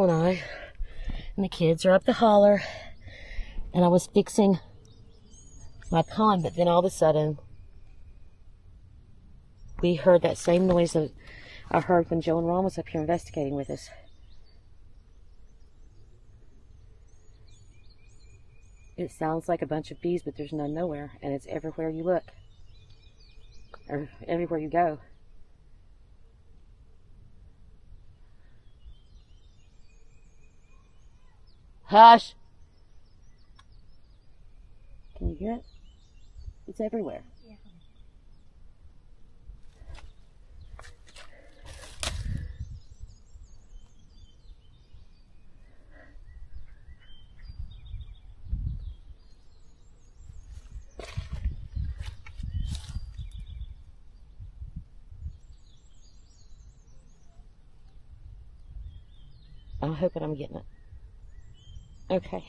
And the kids are up the holler, and I was fixing my pond, but then all of a sudden we heard that same noise that I heard when Joe and Ron was up here investigating with us. It sounds like a bunch of bees, but there's none nowhere, and it's everywhere you look, or everywhere you go. Hush! Can you hear it? It's everywhere. Yeah. I'm hoping I'm getting it. Okay.